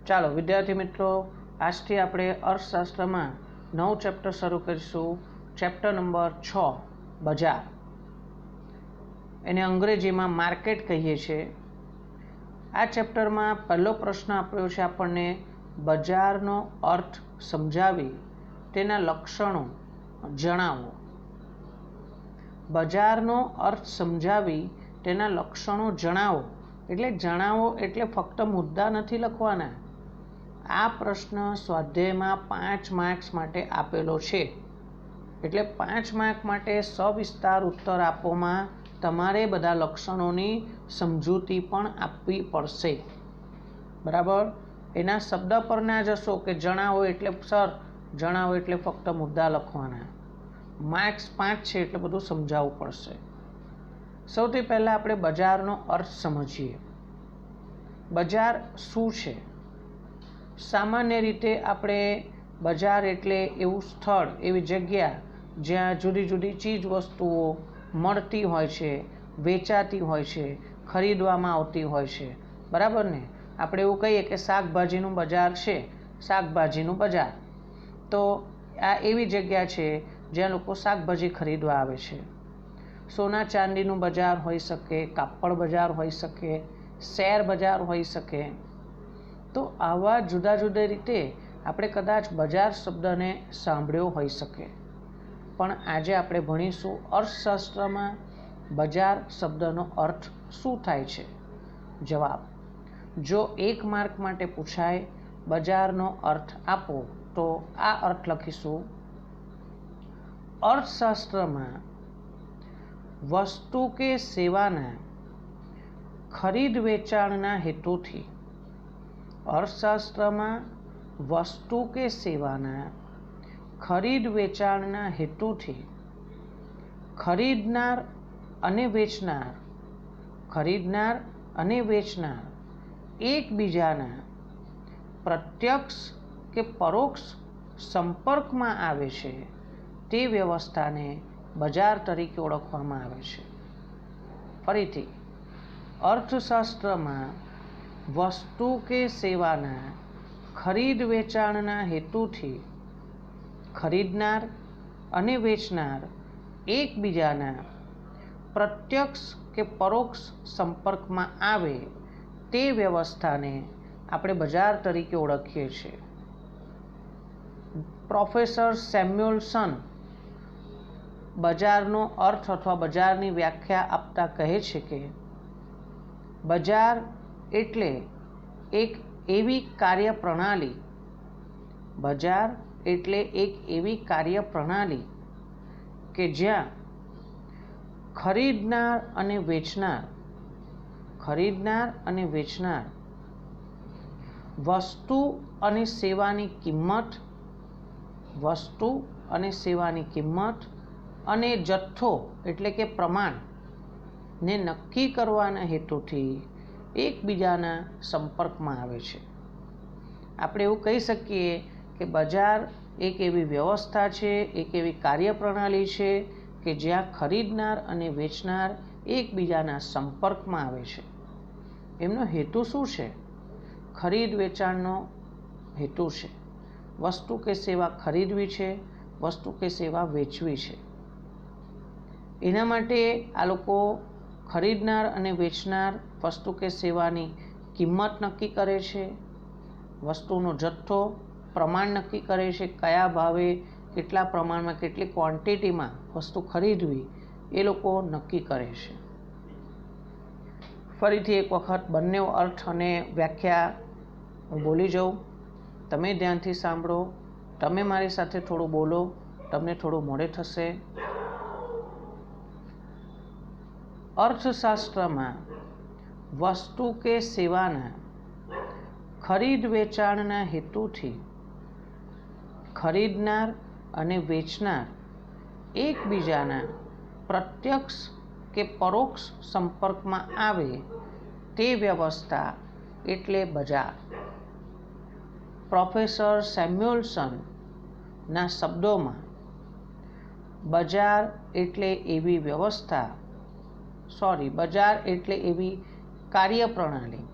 ચાલો વિદ્યાર્થી મિત્રો, આજથી આપણે અર્થશાસ્ત્રમાં નવું ચેપ્ટર શરૂ કરીશું. ચેપ્ટર નંબર 6 બજાર. એને અંગ્રેજીમાં માર્કેટ કહીએ છીએ. આ ચેપ્ટરમાં પહેલો પ્રશ્ન આપ્યો છે આપણને, બજારનો અર્થ સમજાવી તેના લક્ષણો જણાવો. બજારનો અર્થ સમજાવી તેના લક્ષણો જણાવો. એટલે જણાવો એટલે ફક્ત મુદ્દા નથી લખવાના. આ પ્રશ્ન સ્વાધ્યાયમાં 5 માર્ક્સ માટે આપેલો છે. એટલે 5 માર્ક માટે સવિસ્તાર ઉત્તર આપવામાં તમારે બધા લક્ષણોની સમજૂતી પણ આપવી પડશે. બરાબર? એના શબ્દ પર ના જશો કે જણાવો એટલે સર જણાવો એટલે ફક્ત મુદ્દા લખવાના. માર્ક્સ 5 છે એટલે બધું સમજાવવું પડશે. સૌથી પહેલાં આપણે બજારનો અર્થ સમજીએ. બજાર શું છે? સામાન્ય રીતે આપણે બજાર એટલે એવું સ્થળ, એવી જગ્યા જ્યાં જુદી જુદી ચીજ વસ્તુઓ મળતી હોય છે, વેચાતી હોય છે, ખરીદવામાં આવતી હોય છે. બરાબર ને? આપણે એવું કહીએ કે શાકભાજીનું બજાર છે, શાકભાજીનું બજાર. તો આ એવી જગ્યા છે જ્યાં લોકો શાકભાજી ખરીદવા આવે છે. સોના ચાંદીનું બજાર હોઈ શકે, કાપડ બજાર હોઈ શકે, શેર બજાર હોઈ શકે. તો આવા જુદા જુદા રીતે આપણે કદાચ બજાર શબ્દને સાંભળ્યો હોઈ શકે. પણ આજે આપણે ભણીશું અર્થશાસ્ત્રમાં બજાર શબ્દનો અર્થ શું થાય છે. જવાબ: જો 1 માર્ક માટે પૂછાય બજારનો અર્થ આપો તો આ અર્થ લખીશું: અર્થશાસ્ત્રમાં વસ્તુ કે સેવાના ખરીદ વેચાણના હેતુથી. અર્થશાસ્ત્રમાં વસ્તુ કે સેવાના ખરીદ વેચાણના હેતુથી ખરીદનાર અને વેચનાર એકબીજાના પ્રત્યક્ષ કે પરોક્ષ સંપર્કમાં આવે છે તે વ્યવસ્થાને બજાર તરીકે ઓળખવામાં આવે છે. ફરીથી, અર્થશાસ્ત્રમાં વસ્તુ કે સેવાના ખરીદ વેચાણના હેતુથી ખરીદનાર અને વેચનાર એકબીજાના પ્રત્યક્ષ કે પરોક્ષ સંપર્કમાં આવે તે વ્યવસ્થાને આપણે બજાર તરીકે ઓળખીએ છીએ. પ્રોફેસર સેમ્યુઅલસન બજારનો અર્થ અથવા બજારની વ્યાખ્યા આપતા કહે છે કે બજાર એટલે એક એવી કાર્યપ્રણાલી કે જ્યાં ખરીદનાર અને વેચનાર વસ્તુ અને સેવાની કિંમત અને જથ્થો એટલે કે પ્રમાણને નક્કી કરવાના હેતુથી એકબીજાના સંપર્કમાં આવે છે. આપણે એવું કહી શકીએ કે બજાર એક એવી વ્યવસ્થા છે, એક એવી કાર્યપ્રણાલી છે કે જ્યાં ખરીદનાર અને વેચનાર એકબીજાના સંપર્કમાં આવે છે. એમનો હેતુ શું છે? ખરીદ વેચાણનો હેતુ છે વસ્તુ કે સેવા ખરીદવી છે, વસ્તુ કે સેવા વેચવી છે. એના માટે આ લોકો ખરીદનાર અને વેચનાર વસ્તુ કે સેવાની કિંમત નક્કી કરે છે, વસ્તુનો જથ્થો, પ્રમાણ નક્કી કરે છે, કયા ભાવે, કેટલા પ્રમાણમાં, કેટલી ક્વોન્ટિટીમાં વસ્તુ ખરીદવી એ લોકો નક્કી કરે છે. ફરીથી એક વખત બંને અર્થ અને વ્યાખ્યા હું બોલી જાઉં, તમે ધ્યાનથી સાંભળો. તમે મારી સાથે થોડું બોલો, તમને થોડું મોડે થશે. અર્થશાસ્ત્રમાં વસ્તુ કે સેવાના ખરીદ વેચાણના હેતુથી ખરીદનાર અને વેચનાર એકબીજાના પ્રત્યક્ષ કે પરોક્ષ સંપર્કમાં આવે તે વ્યવસ્થા એટલે બજાર. પ્રોફેસર સેમ્યુઅલસનના શબ્દોમાં બજાર એટલે એવી કાર્યપ્રણાલી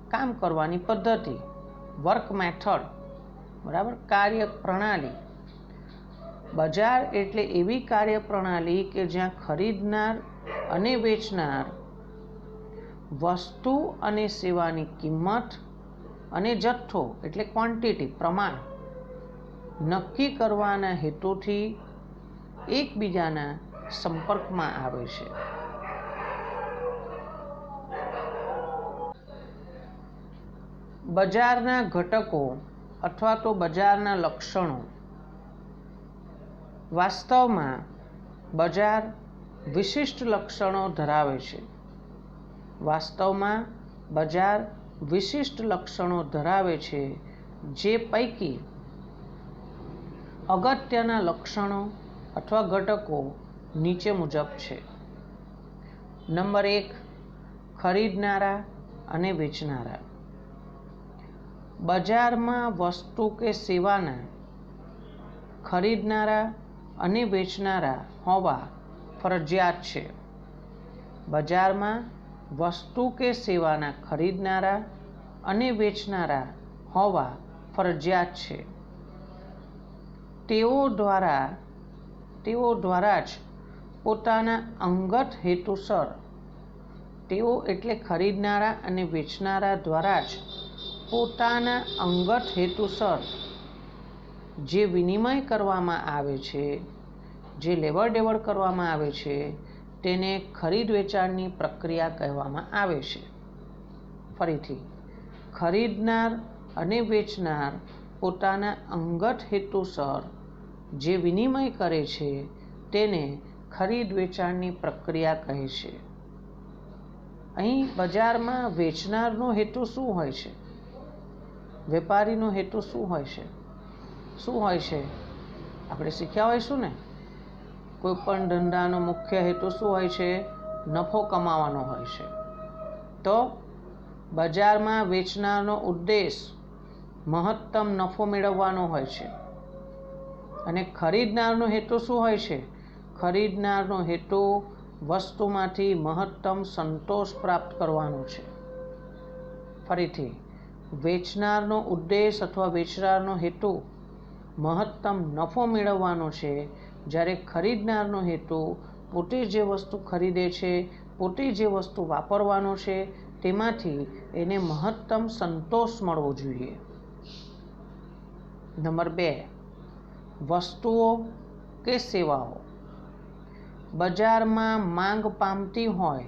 કામ કરવાની પદ્ધતિ, વર્ક મેથડ, બરાબર, કાર્ય પ્રણાલી. બજાર એટલે એવી કાર્ય પ્રણાલી કે જ્યાં ખરીદનાર અને વેચનાર વસ્તુ અને સેવાની કિંમત અને જથ્થો એટલે ક્વોન્ટિટી, પ્રમાણ નક્કી કરવાના હેતુથી એકબીજાના સંપર્કમાં આવે છે. બજારના ઘટકો અથવા તો બજારના લક્ષણો. વાસ્તવમાં બજાર વિશિષ્ટ લક્ષણો ધરાવે છે. વાસ્તવમાં બજાર વિશિષ્ટ લક્ષણો ધરાવે છે, જે પૈકી અગત્યના લક્ષણો અથવા ઘટકો નીચે મુજબ છે. નંબર 1, ખરીદનારા અને વેચનારા. બજારમાં વસ્તુ કે સેવાના ખરીદનારા અને વેચનારા હોવા ફરજિયાત છે. બજારમાં વસ્તુ કે સેવાના ખરીદનારા અને વેચનારા હોવા ફરજિયાત છે. તેઓ દ્વારા જ પોતાના અંગત હેતુસર, તેઓ એટલે ખરીદનારા અને વેચનારા દ્વારા જ પોતાના અંગત હેતુસર જે વિનિમય કરવામાં આવે છે, જે લેવડ દેવડ કરવામાં આવે છે, તેને ખરીદ વેચાણની પ્રક્રિયા કહેવામાં આવે છે. ફરીથી, ખરીદનાર અને વેચનાર પોતાના અંગત હેતુસર જે વિનિમય કરે છે, તેને ખરીદ વેચાણની પ્રક્રિયા કહે છે. અહીં બજારમાં વેચનારનો હેતુ શું હોય છે? વેપારીનો હેતુ શું હોય છે? આપણે શીખ્યા હોઈશું ને. કોઈ પણ ધંધાનો મુખ્ય હેતુ શું હોય છે? નફો કમાવાનો હોય છે. તો બજારમાં વેચનારનો ઉદ્દેશ મહત્તમ નફો મેળવવાનો હોય છે. અને ખરીદનારનો હેતુ શું હોય છે? ખરીદનારનો હેતુ વસ્તુમાંથી મહત્તમ સંતોષ પ્રાપ્ત કરવાનો છે. ફરીથી, વેચનારનો ઉદ્દેશ અથવા વેચનારનો હેતુ મહત્તમ નફો મેળવવાનો છે, જ્યારે ખરીદનારનો હેતુ પોતે જે વસ્તુ ખરીદે છે, પોતે જે વસ્તુ વાપરવાનો છે, તેમાંથી એને મહત્તમ સંતોષ મળવો જોઈએ. નંબર 2, વસ્તુઓ કે સેવાઓ. બજારમાં માંગ પામતી હોય,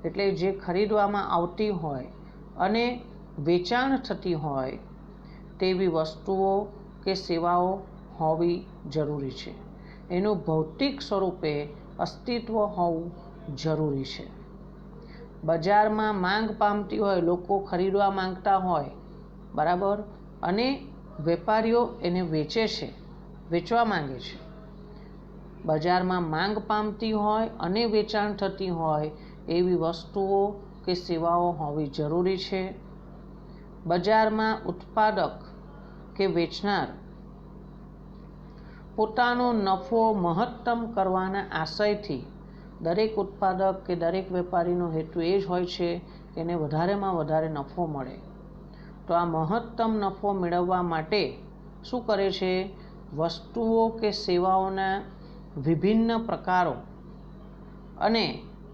એટલે જે ખરીદવામાં આવતી હોય અને વેચાણ થતી હોય તેવી વસ્તુઓ કે સેવાઓ હોવી જરૂરી છે. એનું ભૌતિક સ્વરૂપે અસ્તિત્વ હોવું જરૂરી છે. બજારમાં માંગ પામતી હોય, લોકો ખરીદવા માંગતા હોય, બરાબર, અને વેપારીઓ એને વેચવા માંગે છે. બજારમાં માંગ પામતી હોય અને વેચાણ થતી હોય એવી વસ્તુઓ કે સેવાઓ હોવી જરૂરી છે. બજારમાં ઉત્પાદક કે વેચનાર પોતાનો નફો મહત્તમ કરવાના આશયથી, દરેક ઉત્પાદક કે દરેક વેપારીનો હેતુ એ જ હોય છે કે એને વધારેમાં વધારે નફો મળે. તો આ મહત્તમ નફો મેળવવા માટે શું કરે છે? વસ્તુઓ કે સેવાઓના વિભિન્ન પ્રકારો અને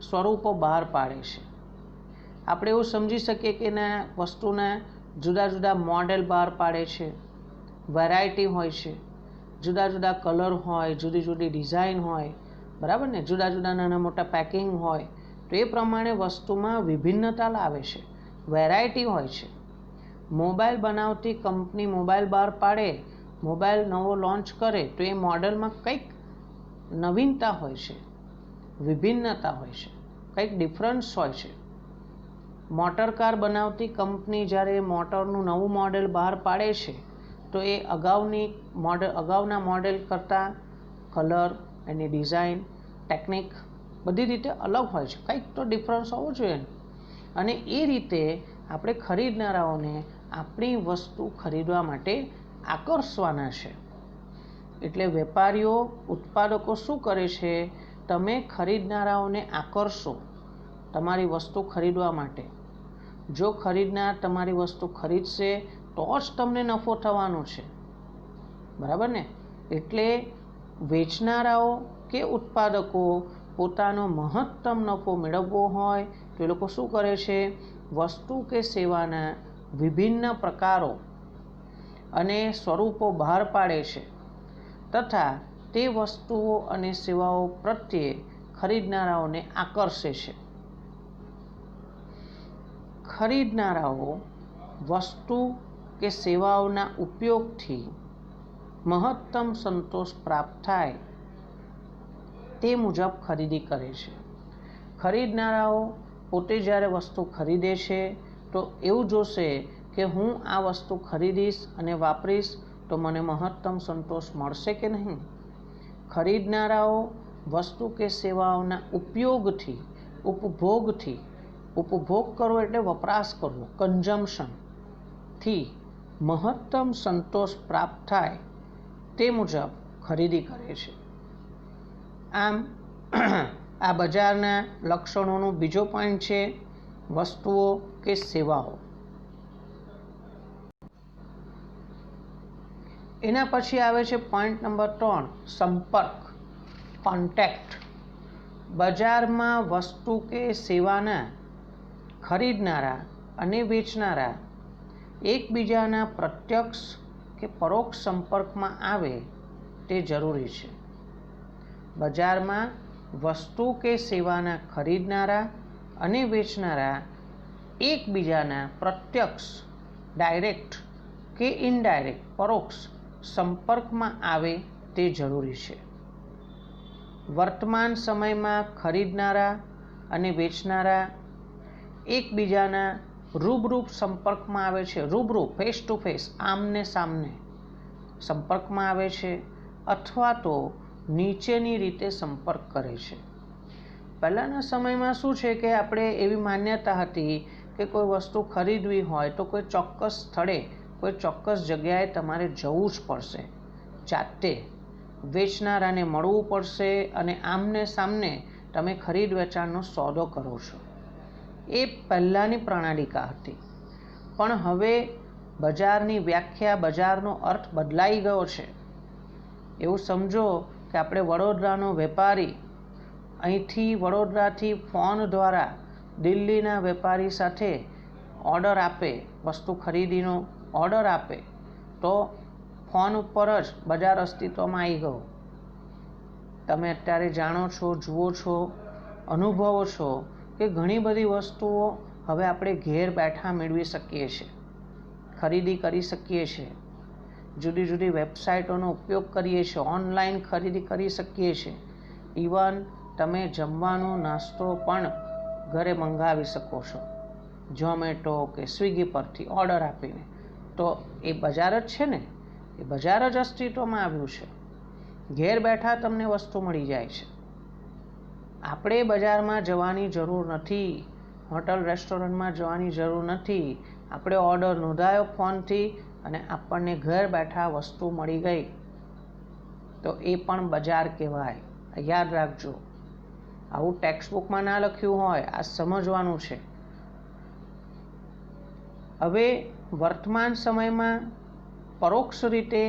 સ્વરૂપો બહાર પાડે છે. આપણે એવું સમજી શકીએ કે એના વસ્તુના જુદા જુદા મોડેલ બહાર પાડે છે, વેરાયટી હોય છે, જુદા જુદા કલર હોય, જુદી જુદી ડિઝાઇન હોય, બરાબર ને, જુદા જુદા નાના મોટા પેકિંગ હોય. તો એ પ્રમાણે વસ્તુમાં વિભિન્નતા લાવે છે, વેરાયટી હોય છે. મોબાઈલ બનાવતી કંપની મોબાઈલ બહાર પાડે, મોબાઈલ નવો લોન્ચ કરે, તો એ મોડેલમાં કંઈક નવીનતા હોય છે, વિભિન્નતા હોય છે, કંઈક ડિફરન્સ હોય છે. મોટર કાર બનાવતી કંપની જ્યારે મોટરનું નવું મોડેલ બહાર પાડે છે, તો એ અગાઉના મોડેલ કરતાં કલર, એની ડિઝાઇન, ટેકનિક બધી રીતે અલગ હોય છે. કંઈક તો ડિફરન્સ હોવો જોઈએ. અને એ રીતે આપણે ખરીદનારાઓને આપણી વસ્તુ ખરીદવા માટે આકર્ષવાના છે. એટલે વેપારીઓ, ઉત્પાદકો શું કરે છે? તમે ખરીદનારાઓને આકર્ષો તમારી વસ્તુ ખરીદવા માટે. જો ખરીદનાર તમારી વસ્તુ ખરીદશે તો જ તમને નફો થવાનો છે, બરાબર ને? એટલે વેચનારાઓ કે ઉત્પાદકો પોતાનો મહત્તમ નફો મેળવવો હોય તો એ લોકો શું કરે છે? વસ્તુ કે સેવાના વિભિન્ન પ્રકારો અને સ્વરૂપો બહાર પાડે છે તથા તે વસ્તુઓ અને સેવાઓ પ્રત્યે ખરીદનારાઓને આકર્ષે છે. ખરીદનારાઓ વસ્તુ કે સેવાઓના ઉપયોગથી મહત્તમ સંતોષ પ્રાપ્ત થાય તે મુજબ ખરીદી કરે છે. ખરીદનારાઓ પોતે જ્યારે વસ્તુ ખરીદે છે તો એવું જોશે કે હું આ વસ્તુ ખરીદીશ અને વાપરીશ તો મને મહત્તમ સંતોષ મળશે કે નહીં. ખરીદનારાઓ વસ્તુ કે સેવાઓના ઉપયોગથી, ઉપભોગથી, ઉપભોગ કરવો એટલે વપરાશ કરવો, કન્ઝમ્પશનથી મહત્તમ સંતોષ પ્રાપ્ત થાય તે મુજબ ખરીદી કરે છે. આમ આ બજારના લક્ષણોનો બીજો પોઈન્ટ છે વસ્તુઓ કે સેવાઓ. એના પછી આવે છે પોઈન્ટ નંબર 3, સંપર્ક, કોન્ટેક્ટ. બજારમાં વસ્તુ કે સેવાના ખરીદનારા અને વેચનારા એકબીજાના પ્રત્યક્ષ કે પરોક્ષ સંપર્કમાં આવે તે જરૂરી છે. બજારમાં વસ્તુ કે સેવાના ખરીદનારા અને વેચનારા એકબીજાના પ્રત્યક્ષ, ડાયરેક્ટ કે ઇનડાયરેક્ટ, પરોક્ષ સંપર્કમાં આવે તે જરૂરી છે. વર્તમાન સમયમાં ખરીદનારા અને વેચનારા એકબીજાના રૂબરૂ સંપર્કમાં આવે છે. રૂબરૂ, ફેસ ટુ ફેસ, આમને સામને સંપર્કમાં આવે છે અથવા તો નીચેની રીતે સંપર્ક કરે છે. પહેલાંના સમયમાં શું છે કે આપણે એવી માન્યતા હતી કે કોઈ વસ્તુ ખરીદવી હોય તો કોઈ ચોક્કસ સ્થળે, કોઈ ચોક્કસ જગ્યાએ તમારે જવું જ પડશે, જાતે વેચનારાને મળવું પડશે અને આમને સામને તમે ખરીદ વેચાણનો સોદો કરો છો. એ પહેલાંની પ્રણાલિકા હતી. પણ હવે બજારની વ્યાખ્યા, બજારનો અર્થ બદલાઈ ગયો છે. એવું સમજો કે આપણે વડોદરાનો વેપારી અહીંથી વડોદરાથી ફોન દ્વારા દિલ્હીના વેપારી સાથે ઓર્ડર આપે, વસ્તુ ખરીદીનો ઓર્ડર આપે તો ફોન ઉપર જ બજાર અસ્તિત્વમાં આવી ગયો. તમે અત્યારે જાણો છો, જુઓ છો, અનુભવો છો કે ઘણી બધી વસ્તુઓ હવે આપણે ઘેર બેઠા મેળવી શકીએ છીએ, ખરીદી કરી શકીએ છીએ. જુદી જુદી વેબસાઇટોનો ઉપયોગ કરીએ છીએ, ઓનલાઈન ખરીદી કરી શકીએ છીએ. ઇવન તમે જમવાનો નાસ્તો પણ ઘરે મંગાવી શકો છો, ઝોમેટો કે સ્વિગી પરથી ઓર્ડર આપીને. તો એ બજાર જ છે ને, એ બજાર જ અસ્તિત્વમાં આવ્યું છે. ઘેર બેઠા તમને વસ્તુ મળી જાય છે. આપણે બજારમાં જવાની જરૂર નથી, હોટલ રેસ્ટોરન્ટમાં જવાની જરૂર નથી. આપણે ઓર્ડર નોંધાયો ફોનથી અને આપણને ઘર બેઠા વસ્તુ મળી ગઈ, તો એ પણ બજાર કહેવાય. યાદ રાખજો, આવું ટેક્સ્ટબુકમાં ના લખ્યું હોય, આ સમજવાનું છે. હવે વર્તમાન સમયમાં પરોક્ષ રીતે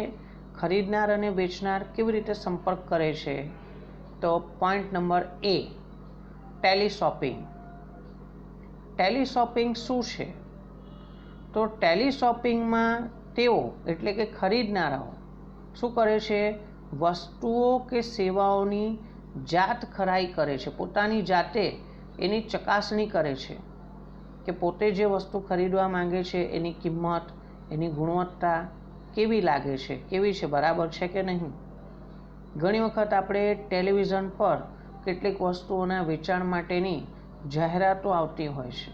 ખરીદનાર અને વેચનાર કેવી રીતે સંપર્ક કરે છે? તો પોઈન્ટ નંબર A, ટેલિશોપિંગ. ટેલિશોપિંગ શું છે? તો ટેલિશોપિંગમાં તેઓ એટલે કે ખરીદનારાઓ શું કરે છે? વસ્તુઓ કે સેવાઓની જાત ખરાઈ કરે છે, પોતાની જાતે એની ચકાસણી કરે છે કે પોતે જે વસ્તુ ખરીદવા માંગે છે એની કિંમત, એની ગુણવત્તા કેવી લાગે છે, કેવી છે, બરાબર છે કે નહીં. ઘણી વખત આપણે ટેલિવિઝન પર કેટલીક વસ્તુઓના વેચાણ માટેની જાહેરાતો આવતી હોય છે,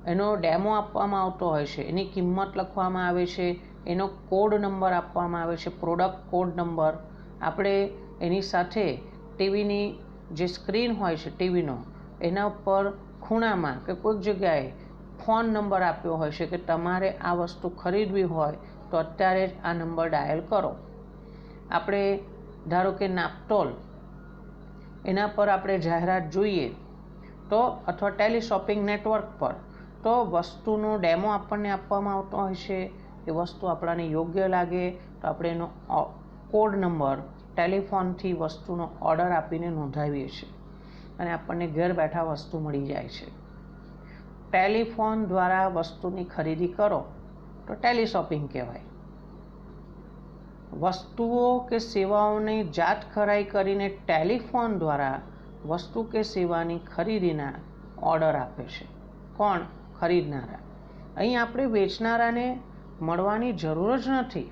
એનો ડેમો આપવામાં આવતો હોય છે, એની કિંમત લખવામાં આવે છે, એનો કોડ નંબર આપવામાં આવે છે, પ્રોડક્ટ કોડ નંબર. આપણે એની સાથે ટીવીની જે સ્ક્રીન હોય છે ટીવીનો, એના ઉપર ખૂણામાં કે કોઈક જગ્યાએ ફોન નંબર આપ્યો હોય છે કે તમારે આ વસ્તુ ખરીદવી હોય તો અત્યારે જ આ નંબર ડાયલ કરો. આપણે ધારો કે નાપતોલ, એના પર આપણે જાહેરાત જોઈએ તો, અથવા ટેલિશોપિંગ નેટવર્ક પર તો વસ્તુનો ડેમો આપણને આપવામાં આવતો હોય છે, એ વસ્તુ આપણને યોગ્ય લાગે તો આપણે એનો કોડ નંબર ટેલિફોનથી વસ્તુનો ઓર્ડર આપીને નોંધાવીએ છીએ અને આપણને ઘર બેઠા વસ્તુ મળી જાય છે. ટેલિફોન દ્વારા વસ્તુની ખરીદી કરો તો ટેલિશોપિંગ કહેવાય. વસ્તુઓ કે સેવાઓની જાત ખરાઈ કરીને ટેલિફોન દ્વારા વસ્તુ કે સેવાની ખરીદીના ઓર્ડર આપે છે. કોણ? ખરીદનારા. અહીં આપણે વેચનારાને મળવાની જરૂર જ નથી.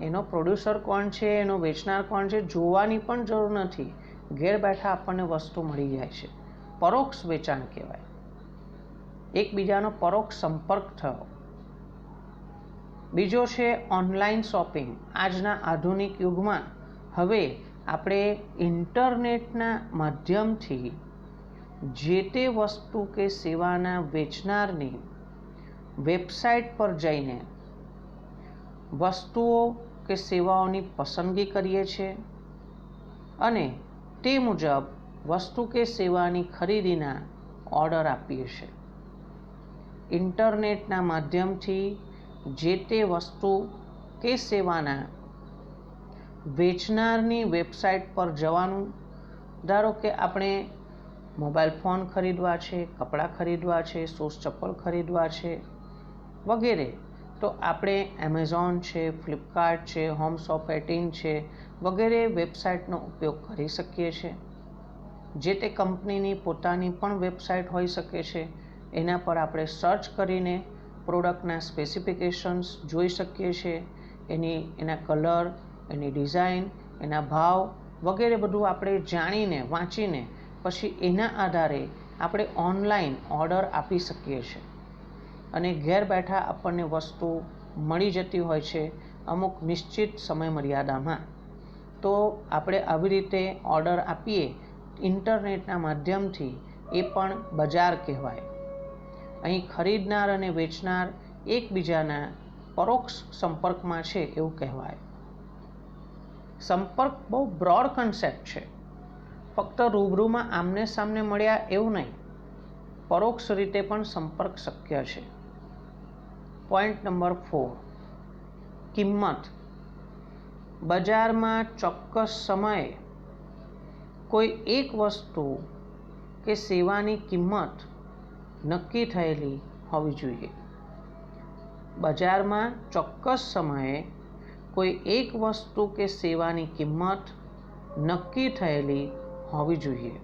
એનો પ્રોડ્યુસર કોણ છે, એનો વેચનાર કોણ છે, જોવાની પણ જરૂર નથી. ઘેર બેઠા આપણને વસ્તુ મળી જાય છે. પરોક્ષ વેચાણ કહેવાય. એકબીજાનો પરોક્ષ સંપર્ક થયો. બીજો છે ઓનલાઈન શોપિંગ. આજના આધુનિક યુગમાં હવે આપણે ઇન્ટરનેટના માધ્યમથી જે તે વસ્તુ કે સેવાના વેચનારની વેબસાઇટ પર જઈને વસ્તુઓ કે સેવાઓની પસંદગી કરીએ છીએ અને તે મુજબ વસ્તુ કે સેવાની ખરીદીના ઓર્ડર આપીએ છીએ. ઇન્ટરનેટના માધ્યમથી જે તે વસ્તુ કે સેવાના વેચનારની વેબસાઇટ પર જવાનું. ધારો કે આપણે મોબાઈલ ફોન ખરીદવા છે, કપડાં ખરીદવા છે, શૂઝ ચપ્પલ ખરીદવા છે વગેરે, તો આપણે એમેઝોન છે, ફ્લિપકાર્ટ છે, હોમ શોપ 18 છે વગેરે વેબસાઇટનો ઉપયોગ કરી શકીએ છીએ. જે તે કંપનીની પોતાની પણ વેબસાઇટ હોઈ શકે છે. એના પર આપણે સર્ચ કરીને પ્રોડક્ટના સ્પેસિફિકેશન્સ જોઈ શકીએ છીએ. એના કલર, એની ડિઝાઇન, એના ભાવ વગેરે બધું આપણે જાણીને વાંચીને પછી એના આધારે આપણે ઓનલાઈન ઓર્ડર આપી શકીએ છીએ અને ઘેર બેઠા આપણને વસ્તુ મળી જતી હોય છે અમુક નિશ્ચિત સમય મર્યાદામાં. તો આપણે આવી રીતે ઓર્ડર આપીએ ઇન્ટરનેટના માધ્યમથી, એ પણ બજાર કહેવાય. અહીં ખરીદનાર અને વેચનાર એકબીજાના પરોક્ષ સંપર્કમાં છે એવું કહેવાય. સંપર્ક બહુ બ્રોડ કન્સેપ્ટ છે. ફક્ત રૂબરૂમાં આમને સામને મળ્યા એવું નહીં, પરોક્ષ રીતે પણ સંપર્ક શક્ય છે. પોઈન્ટ નંબર 4, કિંમત. બજારમાં ચોક્કસ સમયે કોઈ એક વસ્તુ કે સેવાની કિંમત નક્કી થયેલી હોવી જોઈએ. બજારમાં ચોક્કસ સમયે કોઈ એક વસ્તુ કે સેવાની કિંમત નક્કી થયેલી હોવી જોઈએ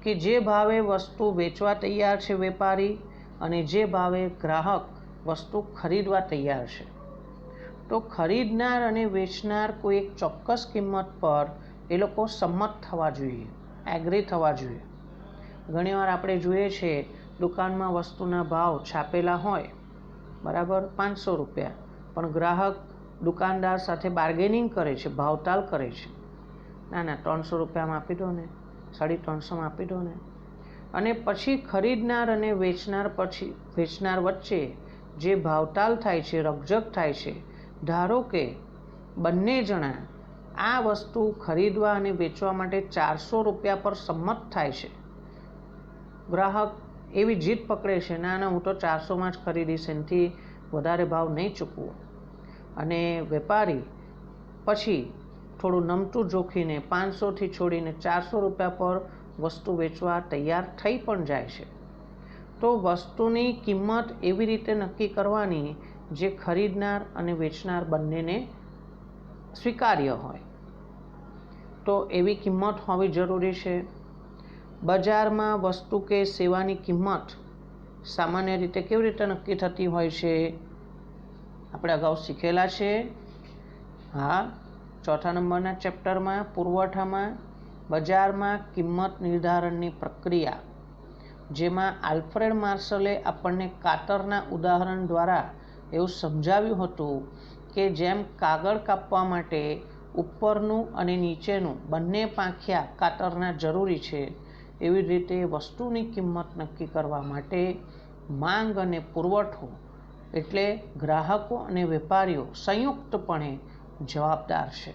કે જે ભાવે વસ્તુ વેચવા તૈયાર છે વેપારી અને જે ભાવે ગ્રાહક વસ્તુ ખરીદવા તૈયાર છે. તો ખરીદનાર અને વેચનાર કોઈ એક ચોક્કસ કિંમત પર એ લોકો સંમત થવા જોઈએ, એગ્રી થવા જોઈએ. ઘણીવાર આપણે જોઈએ છીએ દુકાનમાં વસ્તુના ભાવ છાપેલા હોય બરાબર 500 રૂપિયા, પણ ગ્રાહક દુકાનદાર સાથે બાર્ગેનિંગ કરે છે, ભાવતાલ કરે છે. ના 300 રૂપિયામાં આપી દો ને, 350માં આપી દો ને. અને પછી ખરીદનાર અને વેચનાર વચ્ચે જે ભાવતાલ થાય છે, રકઝક થાય છે. ધારો કે બંને જણા આ વસ્તુ ખરીદવા અને વેચવા માટે 400 રૂપિયા પર સંમત થાય છે. ગ્રાહક એવી જીદ પકડે છે, ના હું તો 400માં જ ખરીદીશ, એનાથી વધારે ભાવ નહીં ચૂકવો. અને વેપારી પછી થોડું નમતું જોખીને 500થી છોડીને 400 રૂપિયા પર વસ્તુ વેચવા તૈયાર થઈ પણ જાય છે. તો વસ્તુની કિંમત એવી રીતે નક્કી કરવાની જે ખરીદનાર અને વેચનાર બંનેને સ્વીકાર્ય હોય. તો એવી કિંમત હોવી જરૂરી છે. બજારમાં વસ્તુ કે સેવાની કિંમત સામાન્ય રીતે કેવી રીતે નક્કી થતી હોય છે? આપણે અગાઉ શીખેલા છે. હા, 4થા નંબરના ચેપ્ટરમાં પુરવઠામાં બજારમાં કિંમત નિર્ધારણની પ્રક્રિયા, જેમાં આલ્ફ્રેડ માર્શલે આપણને કાતરના ઉદાહરણ દ્વારા એવું સમજાવ્યું હતું કે જેમ કાગળ કાપવા માટે ઉપરનું અને નીચેનું બંને પાંખિયા કાતરના જરૂરી છે, એવી રીતે વસ્તુની કિંમત નક્કી કરવા માટે માંગ અને પુરવઠો એટલે ગ્રાહકો અને વેપારીઓ સંયુક્તપણે જવાબદાર છે.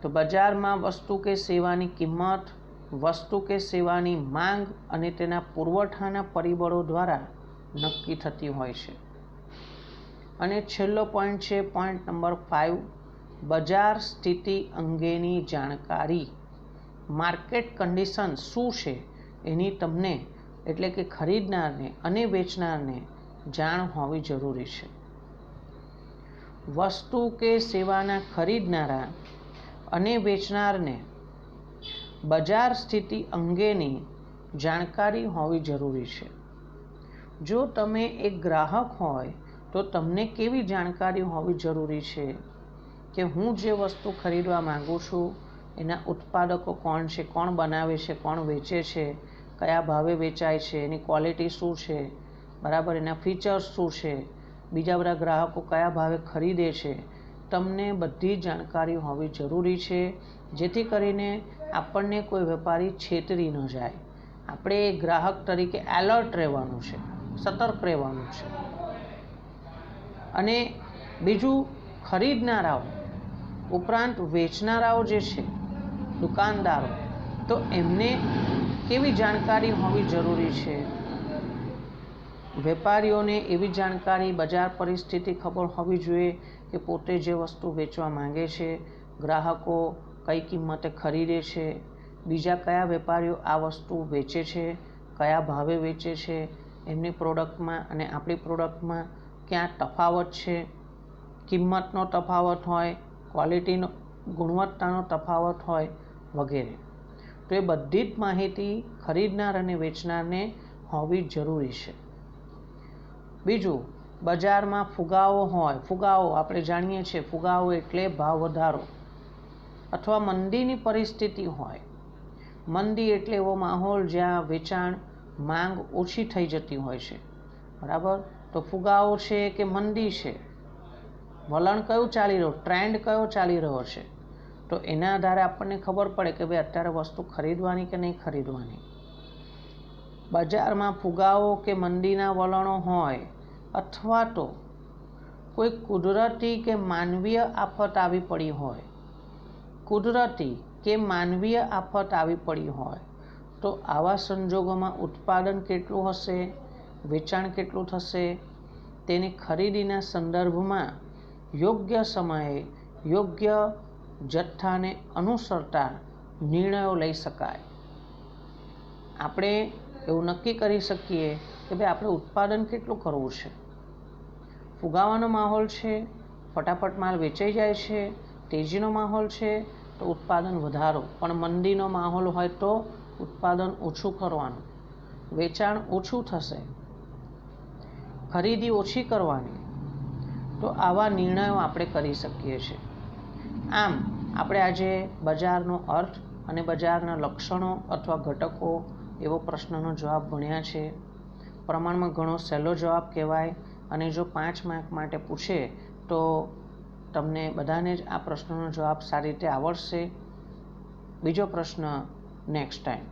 તો બજારમાં વસ્તુ કે સેવાની કિંમત વસ્તુ કે સેવાની માંગ અને તેના પુરવઠાના પરિબળો દ્વારા નક્કી થતી હોય છે. અને છેલ્લો પોઈન્ટ છે પોઈન્ટ નંબર 5, બજાર સ્થિતિ અંગેની જાણકારી. માર્કેટ કન્ડિશન શું છે એની તમને એટલે કે ખરીદનારને અને વેચનારને જાણ હોવી જરૂરી છે. વસ્તુ કે સેવાના ખરીદનારા અને વેચનારને બજાર સ્થિતિ અંગેની જાણકારી હોવી જરૂરી છે. જો તમે એક ગ્રાહક હોય તો તમને કેવી જાણકારી હોવી જરૂરી છે કે હું જે વસ્તુ ખરીદવા માગું છું એના ઉત્પાદકો કોણ છે, કોણ બનાવે છે, કોણ વેચે છે, કયા ભાવે વેચાય છે, એની ક્વોલિટી શું છે, બરાબર, એના ફીચર્સ શું છે, બીજા બધા ગ્રાહકો કયા ભાવે ખરીદે છે. તમને બધી જાણકારી હોવી જરૂરી છે, જેથી કરીને આપણને કોઈ વેપારી છેતરી ન જાય. આપણે ગ્રાહક તરીકે એલર્ટ રહેવાનું છે, સતર્ક રહેવાનું છે. અને બીજું, ખરીદનારાઓ ઉપરાંત વેચનારાઓ જે છે, દુકાનદારો, તો એમને કેવી જાણકારી હોવી જરૂરી છે. વેપારીઓને એવી જાણકારી, બજાર પરિસ્થિતિ ખબર હોવી જોઈએ કે પોતે જે વસ્તુ વેચવા માંગે છે, ગ્રાહકો કઈ કિંમતે ખરીદે છે, બીજા કયા વેપારીઓ આ વસ્તુ વેચે છે, કયા ભાવે વેચે છે, એમની પ્રોડક્ટમાં અને આપણી પ્રોડક્ટમાં ક્યાં તફાવત છે, કિંમતનો તફાવત હોય, ક્વોલિટીનો, ગુણવત્તાનો તફાવત હોય વગેરે. તો એ બધી જ માહિતી ખરીદનાર અને વેચનારને હોવી જરૂરી છે. બીજું, બજારમાં ફુગાવો હોય. ફુગાવો આપણે જાણીએ છીએ, ફુગાવો એટલે ભાવ વધારો અથવા મંદીની પરિસ્થિતિ હોય. મંદી એટલે એવો માહોલ જ્યાં વેચાણ, માંગ ઓછી થઈ જતી હોય છે, બરાબર. તો ફુગાવો છે કે મંદી છે, વલણ કયું ચાલી રહ્યું, ટ્રેન્ડ કયો ચાલી રહ્યો છે, તો એના આધારે આપણને ખબર પડે કે ભાઈ અત્યારે વસ્તુ ખરીદવાની કે નહીં ખરીદવાની. બજારમાં ફુગાવો કે મંદીના વલણો હોય અથવા તો કોઈ કુદરતી કે માનવીય આફત આવી પડી હોય, કુદરતી કે માનવીય આફત આવી પડી હોય, તો આવા સંજોગોમાં ઉત્પાદન કેટલું હશે, વેચાણ કેટલું થશે, તેની ખરીદીના સંદર્ભમાં યોગ્ય સમયે યોગ્ય જથ્થાને અનુસરતા નિર્ણયો લઈ શકાય. આપણે એવું નક્કી કરી શકીએ કે ભાઈ આપણે ઉત્પાદન કેટલું કરવું છે. ફુગાવાનો માહોલ છે, ફટાફટ માલ વેચાઈ જાય છે, તેજીનો માહોલ છે તો ઉત્પાદન વધારો, પણ મંદીનો માહોલ હોય તો ઉત્પાદન ઓછું કરવાનું, વેચાણ ઓછું થશે, ખરીદી ઓછી કરવાની. તો આવા નિર્ણયો આપણે કરી શકીએ છીએ. આમ આપણે આજે બજારનો અર્થ અને બજારના લક્ષણો અથવા ઘટકો એવો પ્રશ્નનો જવાબ ભણ્યા છે. પ્રમાણમાં ઘણો સહેલો જવાબ કહેવાય અને જો 5 માર્ક માટે પૂછે તો તમને બધાને જ આ પ્રશ્નનો જવાબ સારી રીતે આવડશે. બીજો પ્રશ્ન નેક્સ્ટ ટાઈમ.